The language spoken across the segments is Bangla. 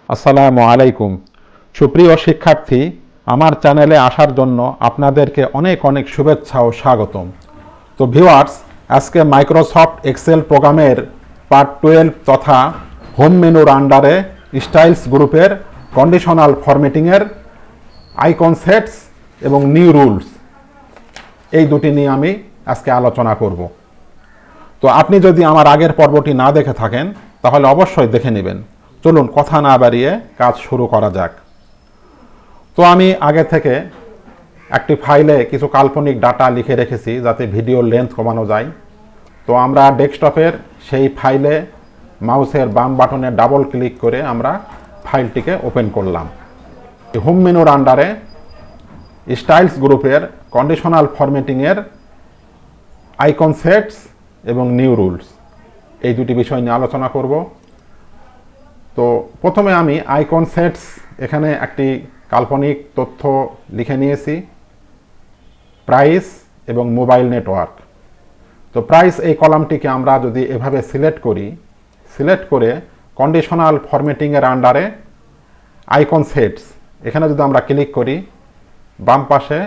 আসসালামু আলাইকুম। সুপ্রিয় শিক্ষার্থী, আমার চ্যানেলে আসার জন্য আপনাদেরকে অনেক অনেক শুভেচ্ছা ও স্বাগতম। তো ভিউয়ার্স, আজকে মাইক্রোসফট এক্সেল প্রোগ্রামের পার্ট 12 তথা হোম মেনুর আন্ডারে স্টাইলস গ্রুপের কন্ডিশনাল ফরম্যাটিংয়ের আইকন সেটস এবং নিউ রুলস, এই দুটি নিয়ে আমি আজকে আলোচনা করব। তো আপনি যদি আমার আগের পর্বটি না দেখে থাকেন তাহলে অবশ্যই দেখে নেবেন। চলুন কথা না বাড়িয়ে কাজ শুরু করা যাক। তো আমি আগে থেকে একটি ফাইলে কিছু কাল্পনিক ডাটা লিখে রেখেছি যাতে ভিডিওর লেন্থ কমানো যায়। তো আমরা ডেস্কটপের সেই ফাইলে মাউসের বাম বাটনে ডাবল ক্লিক করে আমরা ফাইলটিকে ওপেন করলাম। হোম মেনুর আন্ডারে স্টাইলস গ্রুপের কন্ডিশনাল ফরম্যাটিংয়ের আইকন সেটস এবং নিউ রুলস, এই দুটি বিষয় নিয়ে আলোচনা করব। তো প্রথমে আমি আইকন সেটস এখানে একটি কাল্পনিক তথ্য লিখে নিয়েছি, প্রাইস এবং মোবাইল নেটওয়ার্ক। তো প্রাইস এই কলামটিকে আমরা যদি এভাবে সিলেক্ট করে কন্ডিশনাল ফরম্যাটিংয়ের আন্ডারে আইকন সেটস এখানে যদি আমরা ক্লিক করি, বাম পাশে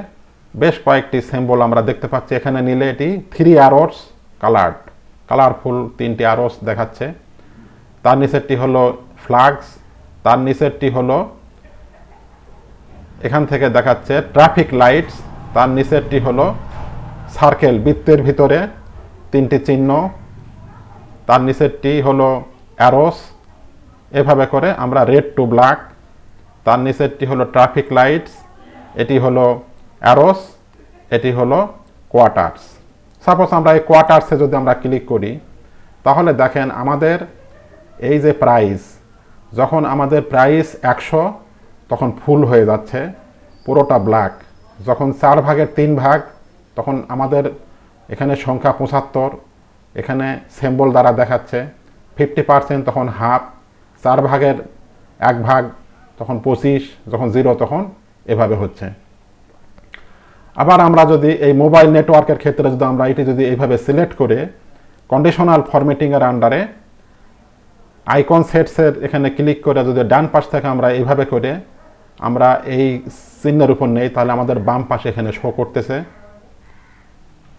বেশ কয়েকটি সিম্বল আমরা দেখতে পাচ্ছি। এখানে নিলে এটি 3 অ্যারোস কালারফুল 3টি অ্যারোস দেখাচ্ছে। তার নিচেরটি হলো ফ্ল্যাগস, তার নিচেরটি হলো এখান থেকে দেখাচ্ছে ট্রাফিক লাইটস, তার নিচেরটি হলো সার্কেল, বৃত্তের ভিতরে 3টি চিহ্ন, তার নিচেরটি হলো অ্যারোস। এভাবে করে আমরা রেড টু ব্ল্যাক, তার নিচেরটি হলো ট্রাফিক লাইটস, এটি হলো অ্যারোস, এটি হলো কোয়ার্টার্স। সাপোজ আমরা এই কোয়ার্টার্সে যদি আমরা ক্লিক করি তাহলে দেখেন আমাদের এই যে প্রাইস, যখন আমাদের প্রাইস 100 তখন ফুল হয়ে যাচ্ছে, পুরোটা ব্ল্যাক। যখন 4 ভাগের 3 ভাগ তখন আমাদের এখানে সংখ্যা 75, এখানে সিম্বল দ্বারা দেখাচ্ছে 50%, তখন হাফ, 4 ভাগের 1 ভাগ তখন 25, যখন 0 তখন এভাবে হচ্ছে। আবার আমরা যদি এই মোবাইল নেটওয়ার্কের ক্ষেত্রে যদি আমরা এটি যদি এইভাবে সিলেক্ট করে কন্ডিশনাল ফরম্যাটিংয়ের আন্ডারে আইকন সেটসের এখানে ক্লিক করে যদি ডান পাশ থেকে আমরা এইভাবে করে আমরা এই চিহ্নের উপর নেই তাহলে আমাদের বাম পাশে এখানে শো করতেছে।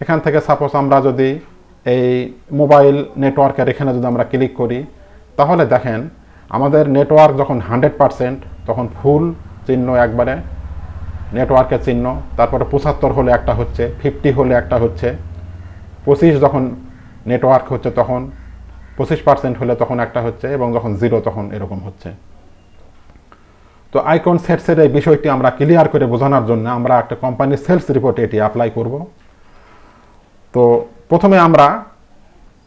এখান থেকে সাপোজ আমরা যদি এই মোবাইল নেটওয়ার্কের এখানে যদি আমরা ক্লিক করি তাহলে দেখেন আমাদের নেটওয়ার্ক যখন 100% তখন ফুল চিহ্ন একবারে নেটওয়ার্কের চিহ্ন, তারপরে 75 হলে একটা হচ্ছে, 50 হলে একটা হচ্ছে, 25 যখন নেটওয়ার্ক হচ্ছে তখন 25% হলে তখন একটা হচ্ছে, এবং যখন 0 তখন এরকম হচ্ছে। তো আইকন সেটসের এই বিষয়টি আমরা ক্লিয়ার করে বোঝানোর জন্য আমরা একটা কোম্পানির সেলস রিপোর্টে এটি অ্যাপ্লাই করব। তো প্রথমে আমরা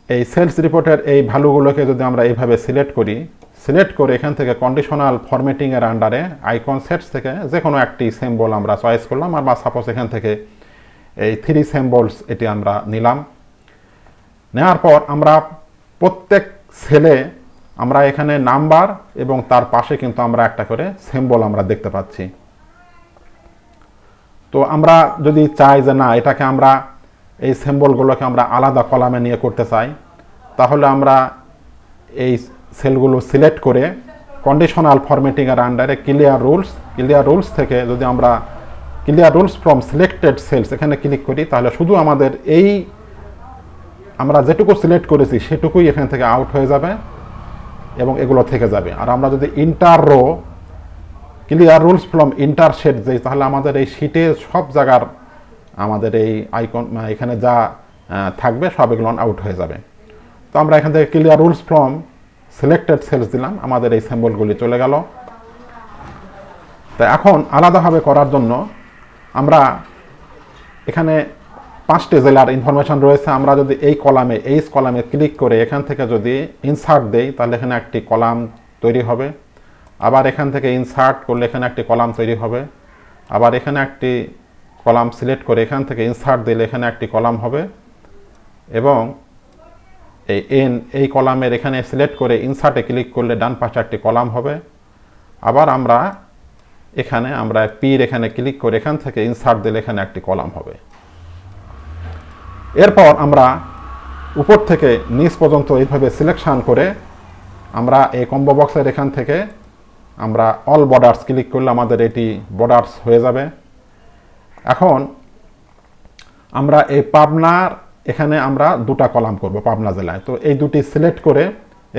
এই সেলস রিপোর্টের এই ভ্যালুগুলোকে যদি আমরা এইভাবে সিলেক্ট করে এখান থেকে কন্ডিশনাল ফরম্যাটিংয়ের আন্ডারে আইকন সেটস থেকে যে কোনো একটি সিম্বল আমরা চয়েস করলাম, আর বা সাপোজ এখান থেকে এই 3 সিম্বলস এটি আমরা নিলাম। নেওয়ার পর আমরা প্রত্যেক সেলে আমরা এখানে নাম্বার এবং তার পাশে কিন্তু আমরা একটা করে সিম্বল আমরা দেখতে পাচ্ছি। তো আমরা যদি চাই যে না এটাকে আমরা এই সিম্বলগুলোকে আমরা আলাদা কলামে নিয়ে করতে চাই, তাহলে আমরা এই সেলগুলো সিলেক্ট করে কন্ডিশনাল ফরম্যাটিংয়ের আন্ডারে ক্লিয়ার রুলস থেকে যদি আমরা clear rules from selected cells এখানে ক্লিক করি তাহলে শুধু আমাদের এই আমরা যেটুকু সিলেক্ট করেছি সেটুকুই এখান থেকে আউট হয়ে যাবে এবং এগুলো থেকে যাবে। আর আমরা যদি entire row clear rules from entire sheet যাই তাহলে আমাদের এই শিটে সব জায়গার আমাদের এই আইকন এখানে যা থাকবে সব এগুলো আউট হয়ে যাবে। তো আমরা এখান থেকে clear rules from selected cells দিলাম, আমাদের এই সিম্বলগুলি চলে গেল। তো এখন আলাদাভাবে করার জন্য আমরা এখানে 5টি জেলার ইনফরমেশন রয়েছে। আমরা যদি এই কলামে ক্লিক করে এখান থেকে যদি ইনসার্ট দেই তাহলে এখানে একটি কলাম তৈরি হবে। আবার এখান থেকে ইনসার্ট করলে এখানে একটি কলাম তৈরি হবে। আবার এখানে একটি কলাম সিলেক্ট করে এখান থেকে ইনসার্ট দিলে এখানে একটি কলাম হবে, এবং এই কলামের এখানে সিলেক্ট করে ইনসার্টে ক্লিক করলে ডান পাশে একটি কলাম হবে। আবার আমরা পির এখানে ক্লিক করে এখান থেকে ইনসার্ট দিলে এখানে একটি কলাম হবে। এরপর আমরা উপর থেকে নিচ পর্যন্ত এইভাবে সিলেকশন করে আমরা এই কম্বো বক্সের এখান থেকে আমরা অল বর্ডার্স ক্লিক করলে আমাদের এটি বর্ডার্স হয়ে যাবে। এখন আমরা এই পাবনার এখানে আমরা দুটা কলাম করব পাবনা জেলায়। তো এই দুটি সিলেক্ট করে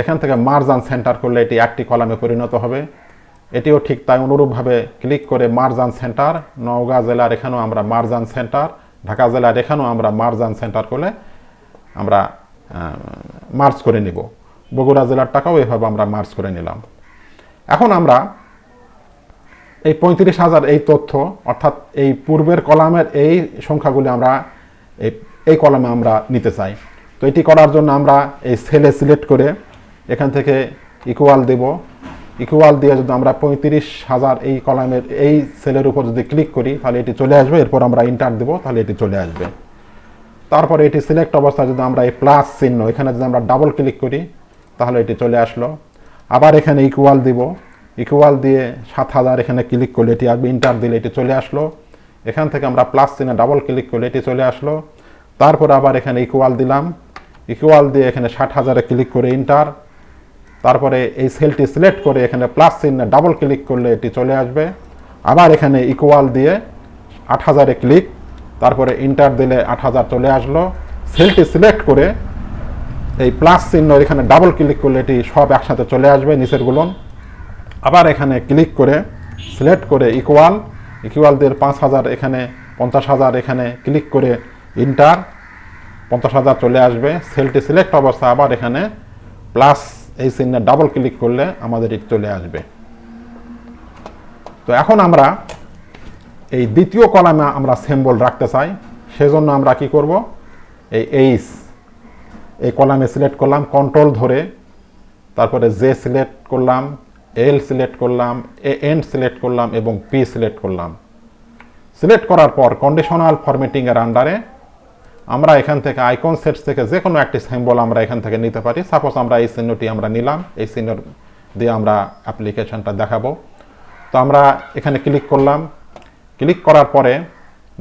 এখান থেকে মার্জ অ্যান্ড সেন্টার করলে এটি একটি কলামে পরিণত হবে। এটিও ঠিক তাই অনুরূপভাবে ক্লিক করে মার্জ অ্যান্ড সেন্টার, নওগাঁ জেলার এখানেও আমরা মার্জ অ্যান্ড সেন্টার, ঢাকা জেলার এখানেও আমরা মার্জ অ্যান্ড সেন্টার করলে আমরা মার্জ করে নিব। বগুড়া জেলার টাকাও এভাবে আমরা মার্জ করে নিলাম। এখন আমরা এই 35,000 এই তথ্য অর্থাৎ এই পূর্বের কলামের এই সংখ্যাগুলি আমরা এই কলামে আমরা নিতে চাই। তো এটি করার জন্য আমরা এই সেলে সিলেক্ট করে এখান থেকে ইকুয়াল দেব। ইকুয়াল দিয়ে যদি আমরা 35,000 এই কলামের এই সেলের উপর যদি ক্লিক করি তাহলে এটি চলে আসবে। এরপর আমরা ইন্টার দেব, তাহলে এটি চলে আসবে। তারপরে এটি সিলেক্ট অবস্থায় যদি আমরা এই প্লাস চিহ্ন এখানে যদি আমরা ডাবল ক্লিক করি তাহলে এটি চলে আসলো। আবার এখানে ইকুয়াল দিব, ইকুয়াল দিয়ে 7,000 এখানে ক্লিক করলে এটি আসবে। ইন্টার দিলে এটি চলে আসলো। এখান থেকে আমরা প্লাস চিহ্নে ডাবল ক্লিক করলে এটি চলে আসলো। তারপর আবার এখানে ইকুয়াল দিলাম, ইকুয়াল দিয়ে এখানে 60,000-এ ক্লিক করে ইন্টার। তারপরে এই সেলটি সিলেক্ট করে এখানে প্লাস চিহ্নে ডাবল ক্লিক করলে এটি চলে আসবে। আবার এখানে ইকুয়াল দিয়ে 8,000-এ ক্লিক, তারপরে ইন্টার দিলে 8,000 চলে আসলো। সেলটি সিলেক্ট করে এই প্লাস চিহ্ন এখানে ডাবল ক্লিক করলে এটি সব একসাথে চলে আসবে নিচের গুলো। আবার এখানে ক্লিক করে সিলেক্ট করে ইকুয়াল, ইকুয়াল দিয়ে 5,000 এখানে 50,000 এখানে ক্লিক করে ইন্টার, 50,000 চলে আসবে। সেলটি সিলেক্ট অবস্থা আবার এখানে প্লাস এই চিহ্নে ডাবল ক্লিক করলে আমাদের এটি চলে আসবে। তো এখন আমরা এই দ্বিতীয় কলামে আমরা সিম্বল রাখতে চাই, সেজন্য আমরা কি করব, এই কলামে সিলেক্ট করলাম, কন্ট্রোল ধরে তারপরে জে সিলেক্ট করলাম, এল সিলেক্ট করলাম, এন সিলেক্ট করলাম এবং পি সিলেক্ট করলাম। সিলেক্ট করার পর কন্ডিশনাল ফরম্যাটিংয়ের আন্ডারে আমরা এখান থেকে আইকন সেটস থেকে যে কোনো একটি সিম্বল আমরা এখান থেকে নিতে পারি। সাপোজ আমরা এই চিহ্নটি আমরা নিলাম, এই চিহ্ন দিয়ে আমরা অ্যাপ্লিকেশনটা দেখাবো। তো আমরা এখানে ক্লিক করলাম, ক্লিক করার পরে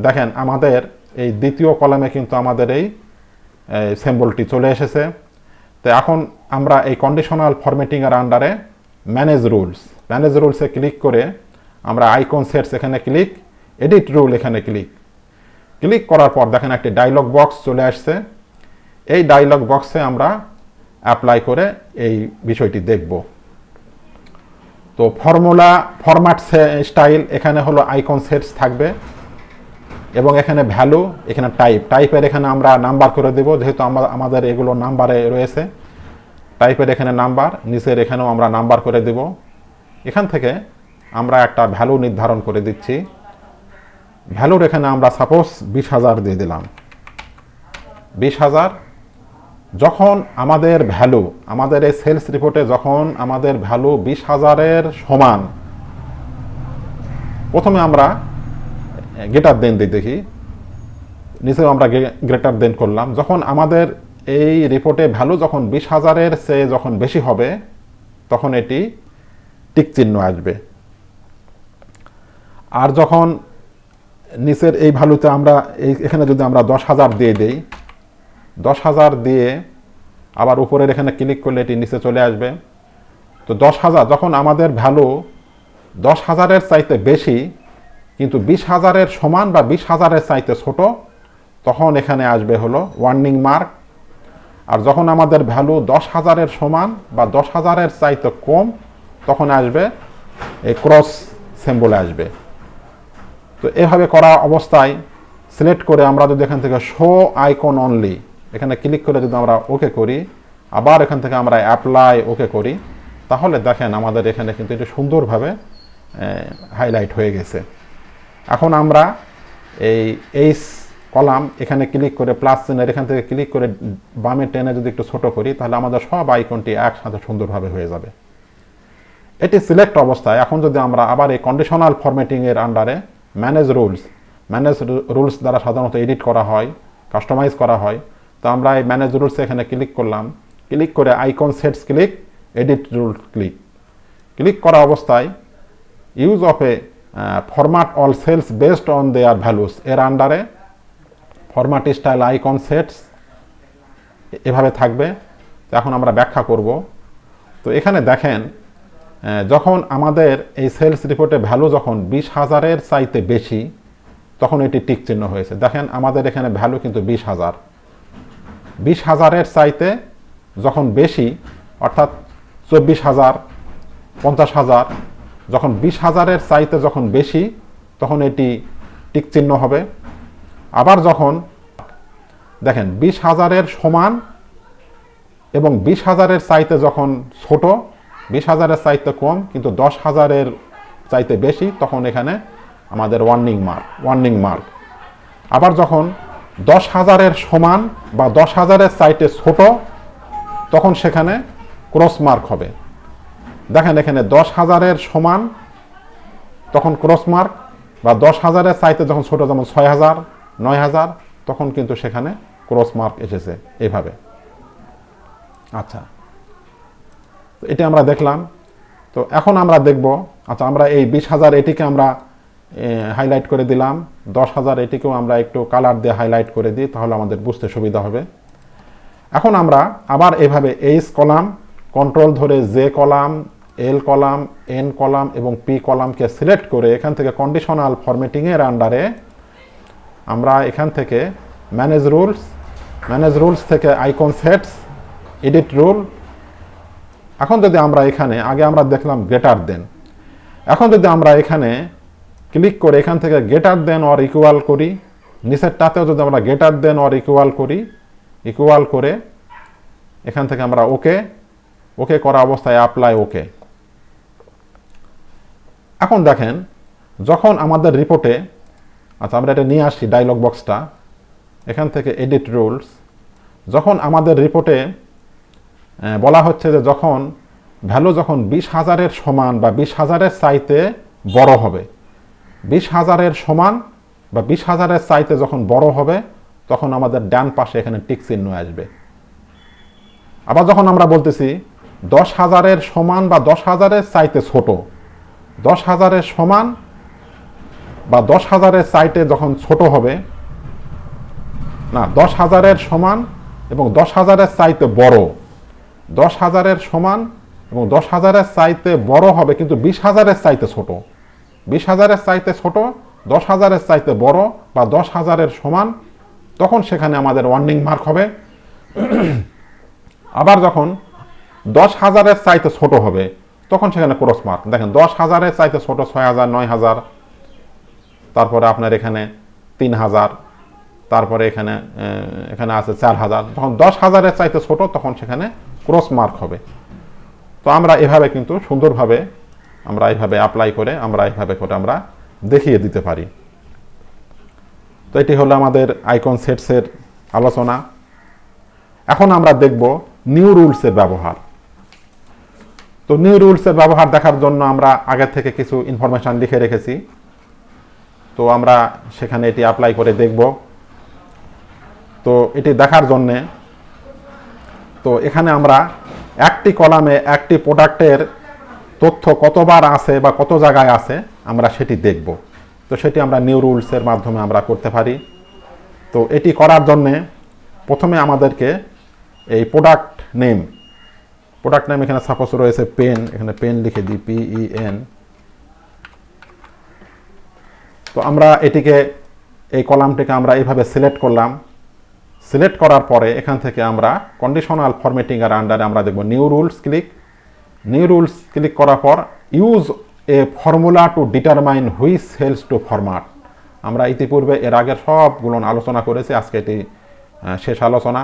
দেখেন আমাদের এই দ্বিতীয় কলামে কিন্তু আমাদের এই সিম্বলটি চলে এসেছে। তো এখন আমরা এই কন্ডিশনাল ফরম্যাটিংয়ের আন্ডারে ম্যানেজ রুলসে ক্লিক করে আমরা আইকন সেটস এখানে ক্লিক, এডিট রুল এখানে ক্লিক করার পর দেখেন একটি ডায়লগ বক্স চলে আসছে। এই ডায়লগ বক্সে আমরা অ্যাপ্লাই করে এই বিষয়টি দেখব। তো ফরম্যাট স্টাইল এখানে হলো আইকন সেটস থাকবে এবং এখানে ভ্যালু, এখানে টাইপের এখানে আমরা নাম্বার করে দেব, যেহেতু আমাদের এগুলো নাম্বারে রয়েছে। টাইপের এখানে নাম্বার, নিচের এখানেও আমরা নাম্বার করে দেব। এখান থেকে আমরা একটা ভ্যালু নির্ধারণ করে দিচ্ছি। ভ্যালুর এখানে আমরা সাপোজ 20,000 দিয়ে দিলাম। 20,000 যখন আমাদের ভ্যালু, আমাদের এই সেলস রিপোর্টে যখন আমাদের ভ্যালু 20,000-এর সমান, প্রথমে আমরা গ্রেটার দেন দিই, দেখি নিচেও আমরা গ্রেটার দেন করলাম। যখন আমাদের এই রিপোর্টে ভ্যালু যখন 20,000-এর চেয়ে যখন বেশি হবে তখন এটি টিক চিহ্ন আসবে। আর যখন নিচের এই ভ্যালুতে আমরা এখানে যদি আমরা 10,000 দিয়ে দেই, 10,000 দিয়ে আবার উপরের এখানে ক্লিক করলে এটি নিচে চলে আসবে। তো 10,000 যখন আমাদের ভ্যালু 10,000-এর চাইতে বেশি কিন্তু 20,000-এর সমান বা 20,000-এর চাইতে ছোট, তখন এখানে আসবে হলো ওয়ার্নিং মার্ক। আর যখন আমাদের ভ্যালু 10,000-এর সমান বা 10,000-এর চাইতে কম, তখন আসবে এই ক্রস সিম্বল আসবে। তো এভাবে করা অবস্থায় সিলেক্ট করে আমরা যদি এখান থেকে শো আইকন অনলি এখানে ক্লিক করে যদি আমরা ওকে করি, আবার এখান থেকে আমরা অ্যাপ্লাই ওকে করি, তাহলে দেখেন আমাদের এখানে কিন্তু এটি সুন্দরভাবে হাইলাইট হয়ে গেছে। এখন আমরা এই কলাম এখানে ক্লিক করে প্লাস চিহ্নের এখান থেকে ক্লিক করে বামে টেনে যদি একটু ছোট করি, তাহলে আমাদের সব আইকনটি একসাথে সুন্দরভাবে হয়ে যাবে। এটি সিলেক্ট অবস্থায় এখন যদি আমরা আবার এই কন্ডিশনাল ফরম্যাটিংয়ের আন্ডারে ম্যানেজ রুলস দ্বারা সাধারণত এডিট করা হয়, কাস্টমাইজ করা হয়। তো আমরা এই ম্যানেজ রুলস এখানে ক্লিক করলাম, ক্লিক করে icon sets click, edit rule click করা অবস্থায় use of a format all cells based on their values এর আন্ডারে ফরম্যাট স্টাইল আইকন সেটস এভাবে থাকবে। তো এখন আমরা ব্যাখ্যা করব। তো এখানে দেখেন যখন আমাদের এই সেলস রিপোর্টে ভ্যালু যখন 20,000-এর চাইতে বেশি, তখন এটি টিক চিহ্ন হয়েছে। দেখেন আমাদের এখানে ভ্যালু কিন্তু 20,000। 20,000-এর চাইতে যখন বেশি, অর্থাৎ 24,000, 50,000, যখন 20,000-এর চাইতে যখন বেশি, তখন এটি টিক চিহ্ন হবে। আবার যখন দেখেন 20,000-এর সমান এবং 20,000-এর চাইতে যখন ছোট, 20,000-এর চাইতে কম কিন্তু 10,000-এর চাইতে বেশি, তখন এখানে আমাদের ওয়ার্নিং মার্ক। আবার যখন 10,000-এর সমান বা 10,000-এর চাইতে ছোট, তখন সেখানে ক্রস মার্ক হবে। দেখেন এখানে 10,000-এর সমান তখন ক্রস মার্ক, বা 10,000-এর চাইতে যখন ছোট, যেমন 6,000, 9,000, তখন কিন্তু সেখানে ক্রস মার্ক এসেছে এইভাবে। আচ্ছা, এটি আমরা দেখলাম। তো এখন আমরা দেখব, আচ্ছা আমরা এই 20,000 এটিকে আমরা হাইলাইট করে দিলাম, 10,000 এটিকেও আমরা একটু কালার দিয়ে হাইলাইট করে দিই, তাহলে আমাদের বুঝতে সুবিধা হবে। এখন আমরা আবার এভাবে এইচ কলাম কন্ট্রোল ধরে জে কলাম, এল কলাম, এন কলাম এবং পি কলামকে সিলেক্ট করে এখান থেকে কন্ডিশনাল ফরম্যাটিংয়ের আন্ডারে আমরা এখান থেকে ম্যানেজ রুলস থেকে আইকন সেটস, এডিট রুল। এখন যদি আমরা এখানে, আগে আমরা দেখলাম গ্রেটার দেন, এখন যদি আমরা এখানে ক্লিক করে এখান থেকে গ্রেটার দেন অর ইকুয়াল করি, নিচেরটাতেও যদি আমরা গ্রেটার দেন অর ইকুয়াল করি, ইকুয়াল করে এখান থেকে আমরা ওকে করা অবস্থায় অ্যাপ্লাই ওকে। এখন দেখেন যখন আমাদের রিপোর্টে, আচ্ছা আমরা এটা নিয়ে আসি ডায়লগ বক্সটা, এখান থেকে এডিট রুলস, যখন আমাদের রিপোর্টে বলা হচ্ছে যে যখন ভ্যালু যখন 20,000-এর সমান বা 20,000-এর চাইতে বড় হবে, 20,000-এর সমান বা 20,000-এর চাইতে যখন বড় হবে, তখন আমাদের ডান পাশে এখানে টিক চিহ্ন আসবে। আবার যখন আমরা বলতেছি 10,000-এর সমান বা 10,000-এর চাইতে ছোট, 10,000-এর সমান বা 10,000-এর চাইতে যখন ছোট হবে, না 10,000-এর সমান এবং 10,000-এর চাইতে বড়, 10,000-এর সমান এবং 10,000-এর চাইতে বড় হবে কিন্তু 20,000-এর চাইতে ছোট, 20,000-এর চাইতে ছোট, 10,000-এর চাইতে বড় বা 10,000-এর সমান, তখন সেখানে আমাদের ওয়ার্নিং মার্ক হবে। আবার যখন 10,000-এর চাইতে ছোট হবে, তখন সেখানে ক্রস মার্ক। দেখেন 10,000-এর চাইতে ছোট 6,000, 9,000, তারপরে আপনার এখানে 3,000, তারপরে এখানে আছে 4,000। যখন 10,000-এর চাইতে ছোট, তখন সেখানে ক্রস মার্ক হবে। তো আমরা এভাবে কিন্তু সুন্দরভাবে আমরা এইভাবে অ্যাপ্লাই করে আমরা দেখিয়ে দিতে পারি। তো এটি হলো আমাদের আইকন সেটসের আলোচনা। এখন আমরা দেখব নিউ রুলসের ব্যবহার। তো নিউ রুলসের ব্যবহার দেখার জন্য আমরা আগে থেকে কিছু ইনফরমেশন লিখে রেখেছি, তো আমরা সেখানে এটি অ্যাপ্লাই করে দেখব। তো এটি দেখার জন্যে, তো এখানে আমরা একটি কলামে একটি প্রোডাক্টের তথ্য কতবার আছে বা কত জায়গায় আছে আমরা সেটি দেখব। তো সেটি আমরা নিউ রুলসের মাধ্যমে আমরা করতে পারি। তো এটি করার জন্যে প্রথমে আমাদেরকে এই প্রোডাক্ট নেম এখানে সাপোজ রয়েছে পেন, এখানে পেন লিখে দিই, PEN। তো আমরা এটিকে, এই কলামটিকে আমরা এইভাবে সিলেক্ট করলাম। সিলেক্ট করার পরে এখান থেকে আমরা কন্ডিশনাল ফরম্যাটিংয়ের আন্ডারে আমরা দেখব নিউ রুলস ক্লিক করার পর use a formula to determine which cells to format. আমরা ইতিপূর্বে এর আগের সবগুলো আলোচনা করেছি, আজকে এটি শেষ আলোচনা।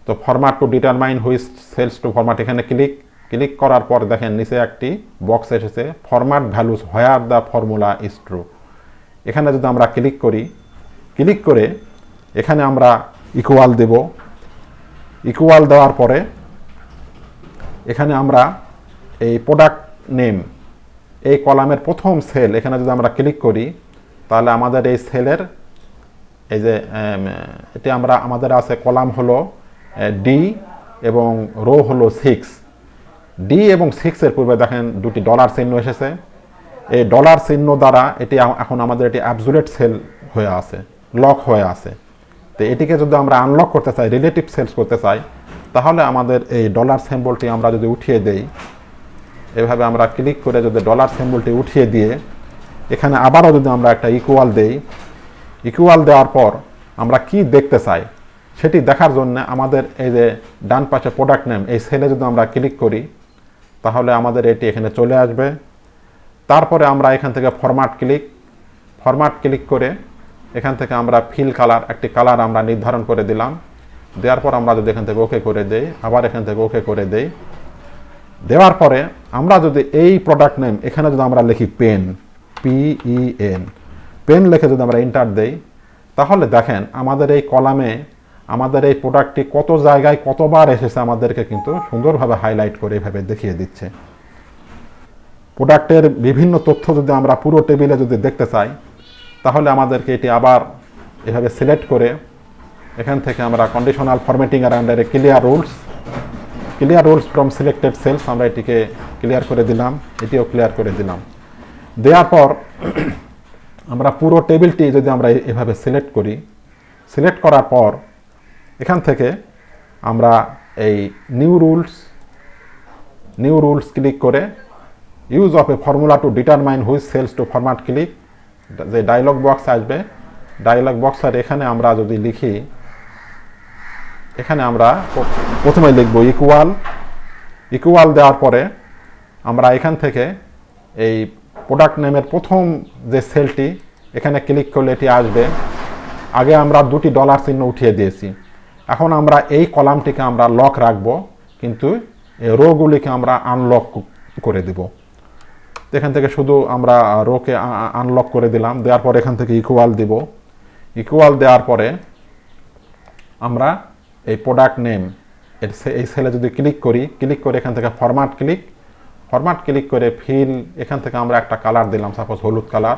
তো format to determine which cells to format, এখানে ক্লিক করার পর দেখেন নিচে একটি বক্স এসেছে, format values where the formula is true. এখানে যদি আমরা ক্লিক করে এখানে আমরা ইকুয়াল দেব। ইকুয়াল দেওয়ার পরে এখানে আমরা এই প্রোডাক্ট নেম, এই কলামের প্রথম সেল, এখানে যদি আমরা ক্লিক করি, তাহলে আমাদের এই সেলের এই যে এটি আমাদের আছে কলাম হলো ডি এবং রো হলো 6। ডি এবং 6-এর পূর্বে দেখেন দুটি ডলার চিহ্ন এসেছে। এই ডলার চিহ্ন দ্বারা এটি এখন আমাদের এটি অ্যাবসোলিউট সেল হয়ে আছে, লক হয়ে আছে। তো এটিকে যদি আমরা আনলক করতে চাই, রিলেটিভ সেলস করতে চাই, তাহলে আমাদের এই ডলার সিম্বলটি আমরা যদি উঠিয়ে দেই, এভাবে আমরা ক্লিক করে যদি ডলার সিম্বলটি উঠিয়ে দিয়ে এখানে আবারও যদি আমরা একটা ইকুয়াল দেই, ইকুয়াল দেওয়ার পর আমরা কি দেখতে চাই সেটি দেখার জন্য আমাদের এই যে ডান পাশে প্রোডাক্ট নেম এই সেলে যদি আমরা ক্লিক করি তাহলে আমাদের এটি এখানে চলে আসবে। তারপরে আমরা এখান থেকে ফরম্যাট ক্লিক করে এখান থেকে আমরা ফিল কালার একটি কালার আমরা নির্ধারণ করে দিলাম। দেওয়ার পর আমরা যদি এখান থেকে ওকে করে দেই, আবার এখান থেকে ওকে করে দেই, দেওয়ার পরে আমরা যদি এই প্রোডাক্ট নেম এখানে যদি আমরা লিখি পেন, PEN, পেন লিখে যদি আমরা এন্টার দেই তাহলে দেখেন আমাদের এই কলামে আমাদের এই প্রোডাক্টটি কত জায়গায় কতবার এসেছে আমাদেরকে কিন্তু সুন্দরভাবে হাইলাইট করে এভাবে দেখিয়ে দিচ্ছে। প্রোডাক্টের বিভিন্ন তথ্য যদি আমরা পুরো টেবিলে যদি দেখতে চাই তাহলে আমাদেরকে এটি আবার এভাবে সিলেক্ট করে এখান থেকে আমরা কন্ডিশনাল ফরম্যাটিং এর আন্ডারে clear rules from selected cells আমরা এটিকে ক্লিয়ার করে দিলাম, এটিও ক্লিয়ার করে দিলাম। দেওয়ার পর আমরা পুরো টেবিলটি যদি আমরা এভাবে সিলেক্ট করার পর এখান থেকে আমরা এই নিউ রুলস ক্লিক করে use of a formula to determine which cells to format click, যে ডায়লগ বক্স আসবে ডায়লগ বক্সের এখানে আমরা যদি লিখি, এখানে আমরা প্রথমে লিখব ইকুয়াল দেওয়ার পরে আমরা এখান থেকে এই প্রোডাক্ট নেমের প্রথম যে সেলটি এখানে ক্লিক করলে এটি আসবে। আগে আমরা দুটি ডলার চিহ্ন উঠিয়ে দিয়েছি, এখন আমরা এই কলামটিকে আমরা লক রাখবো কিন্তু এই রোগুলিকে আমরা আনলক করে দিব। এখান থেকে শুধু আমরা রোকে আনলক করে দিলাম, দেওয়ার পর এখান থেকে ইকুয়াল দেওয়ার পরে আমরা এই প্রোডাক্ট নেম এই সেলে যদি ক্লিক করে এখান থেকে ফরম্যাট ক্লিক করে ফিল, এখান থেকে আমরা একটা কালার দিলাম, সাপোজ হলুদ কালার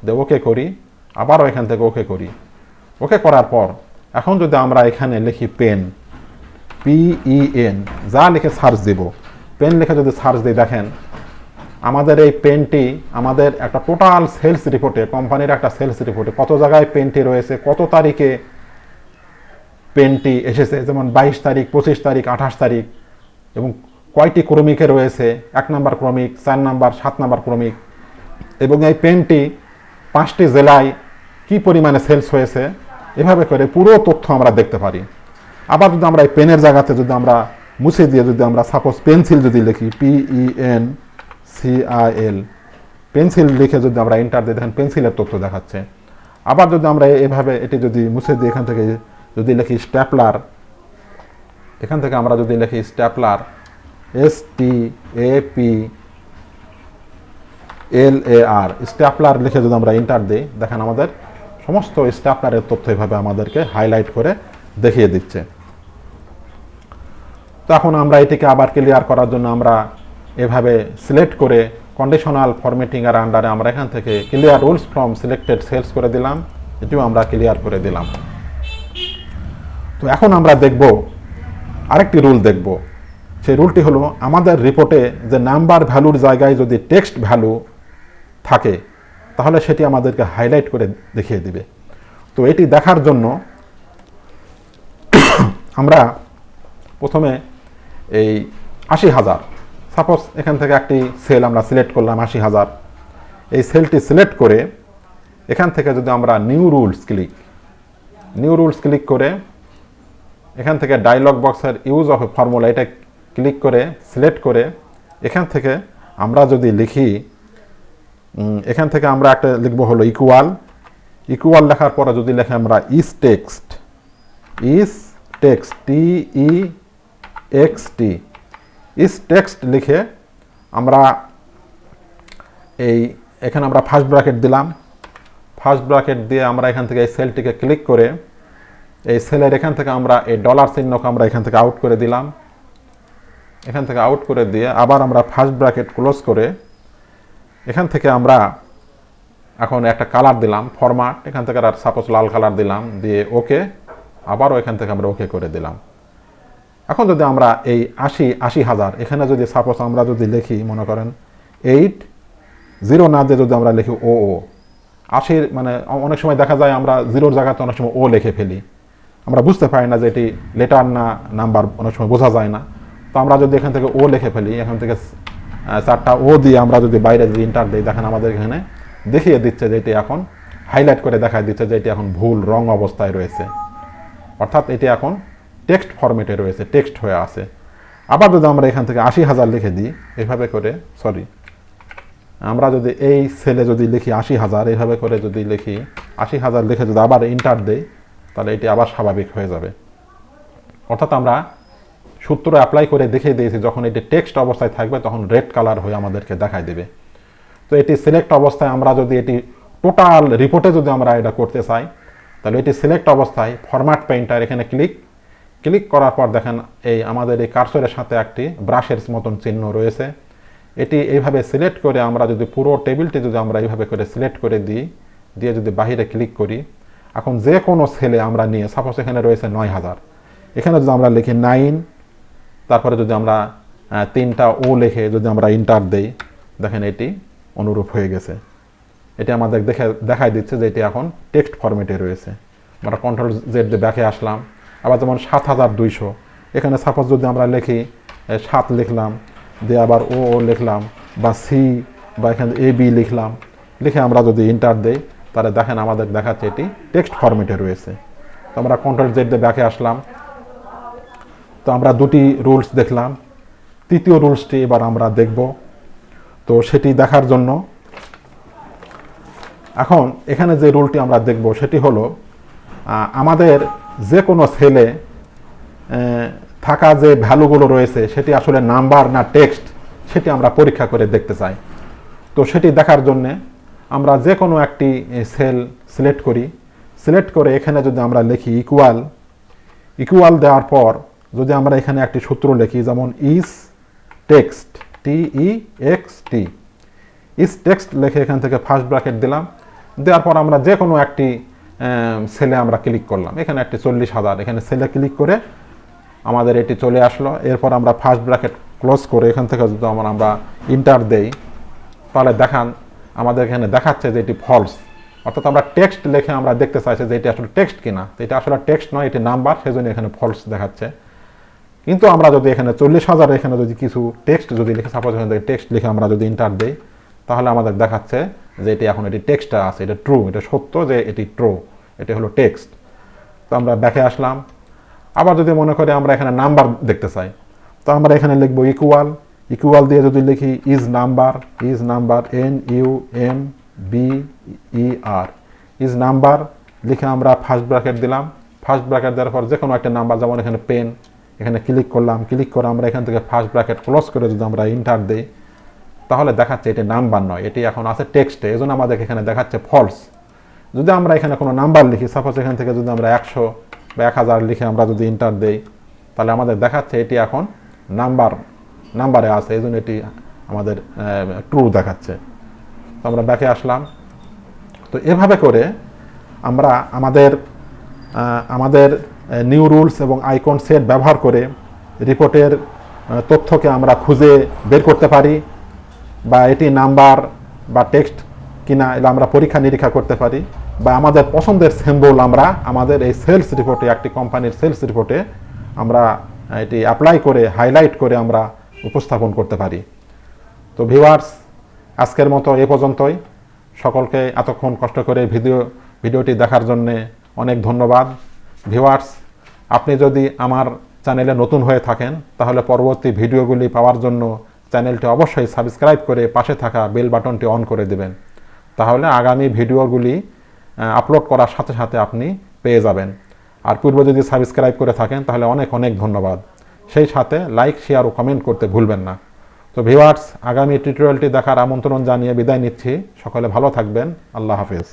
দিয়ে ওকে করি, আবারও এখান থেকে ওকে করার পর এখন যদি আমরা এখানে লিখি পেন, PEN, যা লিখে সার্চ দিব, পেন লিখে যদি সার্চ দিই দেখেন আমাদের এই পেনটি আমাদের একটা টোটাল সেলস রিপোর্টে, কোম্পানির একটা সেলস রিপোর্টে কত জায়গায় পেনটি রয়েছে, কত তারিখে পেনটি এসেছে, যেমন 22 তারিখ, 25 তারিখ, 28 তারিখ, এবং কয়টি ক্রমিকে রয়েছে, 1 নাম্বার ক্রমিক, 4 নাম্বার, 7 নাম্বার ক্রমিক, এবং এই পেনটি 5টি জেলায় কি পরিমাণে সেলস হয়েছে, এভাবে করে পুরো তথ্য আমরা দেখতে পারি। আবার যদি আমরা এই পেনের জায়গাতে যদি আমরা মুছে দিয়ে যদি আমরা সাপোজ পেন্সিল যদি লিখি, PENCIL, পেন্সিল লিখে যদি আমরা এন্টার দিই দেখেন পেন্সিলের তথ্য দেখাচ্ছে। আবার যদি আমরা এভাবে এটি যদি মুছে দিই এখান থেকে যদি লিখি স্ট্যাপলার, এখান থেকে আমরা যদি লিখি স্ট্যাপলার, STAPLAR, স্ট্যাপলার লিখে যদি আমরা এন্টার দিই দেখেন আমাদের সমস্ত স্ট্যাপলারের তথ্য এভাবে আমাদেরকে হাইলাইট করে দেখিয়ে দিচ্ছে। তো এখন আমরা এটিকে আবার ক্লিয়ার করার জন্য আমরা এভাবে সিলেক্ট করে কন্ডিশনাল ফরম্যাটিং এর আন্ডারে আমরা এখান থেকে clear rules from selected cells করে দিলাম, এটিও আমরা ক্লিয়ার করে দিলাম। তো এখন আমরা দেখব আরেকটি রুল দেখব, সেই রুলটি হলো আমাদের রিপোর্টে যে নাম্বার ভ্যালুর জায়গায় যদি টেক্সট ভ্যালু থাকে তাহলে সেটি আমাদেরকে হাইলাইট করে দেখিয়ে দিবে। তো এটি দেখার জন্য আমরা প্রথমে এই 80,000 সাপোজ এখান থেকে একটি সেল আমরা সিলেক্ট করলাম 80,000, এই সেলটি সিলেক্ট করে এখান থেকে যদি আমরা নিউ রুলস ক্লিক করে এখান থেকে ডায়লগ বক্সের ইউজ অফ এ ফর্মুলা এটা ক্লিক করে সিলেক্ট করে এখান থেকে আমরা যদি লিখি, এখান থেকে আমরা একটা লিখবো হলো ইকুয়াল লেখার পরে যদি লেখে আমরা ইজ টেক্সট TEXT লিখে আমরা এখানে আমরা ফার্স্ট ব্র্যাকেট দিলাম, ফার্স্ট ব্র্যাকেট দিয়ে আমরা এখান থেকে এই সেলটিকে ক্লিক করে এই সেলের এখান থেকে আমরা এই ডলার চিহ্নকে আমরা এখান থেকে আউট করে দিলাম, এখান থেকে আউট করে দিয়ে আবার আমরা ফার্স্ট ব্র্যাকেট ক্লোজ করে এখান থেকে আমরা এখন একটা কালার দিলাম ফরম্যাট, এখান থেকে আর সাপোজ লাল কালার দিলাম, দিয়ে ওকে, আবারও এখান থেকে আমরা ওকে করে দিলাম। এখন যদি আমরা এই 80,000 এখানে যদি সাপোজ আমরা যদি লিখি মনে করেন 80 না দিয়ে যদি আমরা লিখি ও 80, মানে অনেক সময় দেখা যায় আমরা জিরোর জায়গাতে অনেক সময় ও লিখে ফেলি, আমরা বুঝতে পারি না যে এটি লেটার না নাম্বার, অনেক সময় বোঝা যায় না। তো আমরা যদি এখান থেকে ও লিখে ফেলি, এখান থেকে 4টা ও দিয়ে আমরা যদি বাইরে যদি ইন্টার দিই, দেখেন আমাদের এখানে দেখিয়ে দিচ্ছে যে এটি এখন হাইলাইট করে দেখায় দিচ্ছে যে এটি এখন ভুল রং অবস্থায় রয়েছে, অর্থাৎ এটি এখন টেক্সট ফরম্যাটে রয়েছে, টেক্সট হয়ে আছে। আবার যদি আমরা এখান থেকে 80,000 লিখে দিই এইভাবে করে, আমরা যদি এই সেলে যদি লিখি 80,000, এইভাবে করে যদি লিখি 80,000 লিখে যদি আবার ইন্টার দেই, তাহলে এটি আবার স্বাভাবিক হয়ে যাবে। অর্থাৎ আমরা সূত্র অ্যাপ্লাই করে দেখিয়ে দিয়েছি যখন এটি টেক্সট অবস্থায় থাকবে তখন রেড কালার হয়ে আমাদেরকে দেখাই দেবে। তো এটি সিলেক্ট অবস্থায় আমরা যদি এটি টোটাল রিপোর্টে যদি আমরা এটা করতে চাই, তাহলে এটি সিলেক্ট অবস্থায় ফরম্যাট পেইন্টার এখানে ক্লিক করার পর দেখেন এই আমাদের এই কার্সরের সাথে একটি ব্রাশের মতন চিহ্ন রয়েছে। এটি এইভাবে সিলেক্ট করে আমরা যদি পুরো টেবিলটি যদি আমরা এইভাবে করে সিলেক্ট করে দিয়ে যদি বাহিরে ক্লিক করি, এখন যে কোনো সেলে আমরা নিয়ে, সাপোজ এখানে রয়েছে 9,000, এখানে যদি আমরা লিখি 9, তারপরে যদি আমরা 3টা ও লিখে যদি আমরা ইন্টার দেই, দেখেন এটি অনুরূপ হয়ে গেছে। এটি আমাদের দেখাই দিচ্ছে যে এটি এখন টেক্সট ফরম্যাটে রয়েছে। আমরা কন্ট্রোল জেড দিয়ে ব্যাকে আসলাম। আবার যেমন 7,200, এখানে সাপোজ যদি আমরা লিখি 7 লিখলাম, দিয়ে আবার ও লিখলাম, বা সি, বা এখানে এ বি লিখে আমরা যদি ইন্টার দেই, তাহলে দেখেন আমাদের দেখাচ্ছে এটি টেক্সট ফরম্যাটে রয়েছে। তো আমরা কন্ট্রোল জেড দিয়ে ব্যাকে আসলাম। তো আমরা দুটি রুলস দেখলাম, তৃতীয় রুলসটি এবার আমরা দেখব। তো সেটি দেখার জন্য এখন এখানে যে রুলটি আমরা দেখব সেটি হলো, আমাদের যে কোনো সেলে থাকা যে ভ্যালুগুলো রয়েছে সেটি আসলে নাম্বার না টেক্সট, সেটি আমরা পরীক্ষা করে দেখতে চাই। তো সেটি দেখার জন্যে আমরা যে কোনো একটি সেল সিলেক্ট করে এখানে যদি আমরা লিখি ইকুয়াল দেওয়ার পর যদি আমরা এখানে একটি সূত্র লিখি, যেমন is text, TEXT, is text লিখে এখান থেকে ফার্স্ট ব্র্যাকেট দিলাম। দেওয়ার পর আমরা যে কোনো একটি সেলে আমরা ক্লিক করলাম, এখানে একটি 40,000, এখানে সেলে ক্লিক করে আমাদের এটি চলে আসলো। এরপর আমরা ফার্স্ট ব্র্যাকেট ক্লোজ করে এখান থেকে যদি আমরা ইন্টার দেই, তাহলে আমাদের এখানে দেখাচ্ছে যে এটি ফলস, অর্থাৎ আমরা টেক্সট লিখে আমরা দেখতে চাইছি যে এটি আসলে টেক্সট কিনা। এটা আসলে টেক্সট নয়, এটি নাম্বার, সেজন্য এখানে ফলস দেখাচ্ছে। কিন্তু আমরা যদি এখানে 40,000 এখানে যদি কিছু টেক্সট যদি লিখে, সাপোজ এখান থেকে টেক্সট লিখে আমরা যদি ইন্টার দেই, তাহলে আমাদের দেখাচ্ছে যে এটি এখন এটি টেক্সটটা আছে, এটা ট্রু, এটা সত্য যে এটি ট্রু, এটি হলো টেক্সট। তো আমরা ব্যাকে আসলাম। আবার যদি মনে করি আমরা এখানে নাম্বার দেখতে চাই, তো আমরা এখানে লিখব ইকুয়াল দিয়ে যদি লিখি is number NUMBER, is number লিখে আমরা ফার্স্ট ব্র্যাকেট দিলাম। ফার্স্ট ব্র্যাকেট দেওয়ার পর যে কোনো একটা নাম্বার, যেমন এখানে পেন, এখানে ক্লিক করে আমরা এখান থেকে ফার্স্ট ব্র্যাকেট ক্লোজ করে যদি আমরা ইন্টার দিই, তাহলে দেখাচ্ছে এটি নাম্বার নয়, এটি এখন আছে টেক্সটে, এই জন্য আমাদের এখানে দেখাচ্ছে ফলস। যদি আমরা এখানে কোনো নাম্বার লিখি, সাপোজ এখান থেকে যদি আমরা 100 বা 1000 লিখে আমরা যদি ইন্টার দেই, তাহলে আমাদের দেখাচ্ছে এটি এখন নাম্বারে আছে, এই জন্য এটি আমাদের ট্রু দেখাচ্ছে। তো আমরা ব্যাকে আসলাম। তো এভাবে করে আমরা আমাদের নিউ রুলস এবং আইকন সেট ব্যবহার করে রিপোর্টের তথ্যকে আমরা খুঁজে বের করতে পারি, বা এটি নাম্বার বা টেক্সট কিনা এটা আমরা পরীক্ষা নিরীক্ষা করতে পারি, বা আমাদের পছন্দের সিম্বল আমরা আমাদের এই সেলস রিপোর্টে, একটি কোম্পানির সেলস রিপোর্টে আমরা এটি অ্যাপ্লাই করে হাইলাইট করে আমরা উপস্থাপন করতে পারি। তো ভিউয়ার্স, আজকের মতো এ পর্যন্তই। সকলকে এতক্ষণ কষ্ট করে ভিডিওটি দেখার জন্যে অনেক ধন্যবাদ। ভিউয়ার্স, আপনি যদি আমার চ্যানেলে নতুন হয়ে থাকেন, তাহলে পরবর্তী ভিডিওগুলি পাওয়ার জন্য চ্যানেলটি অবশ্যই সাবস্ক্রাইব করে পাশে থাকা বেল বাটনটি অন করে দেবেন। তাহলে আগামী ভিডিওগুলি আপলোড করার সাথে সাথে আপনি পেয়ে যাবেন। আর পূর্বে যদি সাবস্ক্রাইব করে থাকেন তাহলে অনেক ধন্যবাদ। সেই সাথে লাইক, শেয়ার ও কমেন্ট করতে ভুলবেন না। তো ভিউয়ার্স, আগামী টিউটোরিয়ালটি দেখার আমন্ত্রণ জানিয়ে বিদায় নিচ্ছি। সকলে ভালো থাকবেন। আল্লাহ হাফেজ।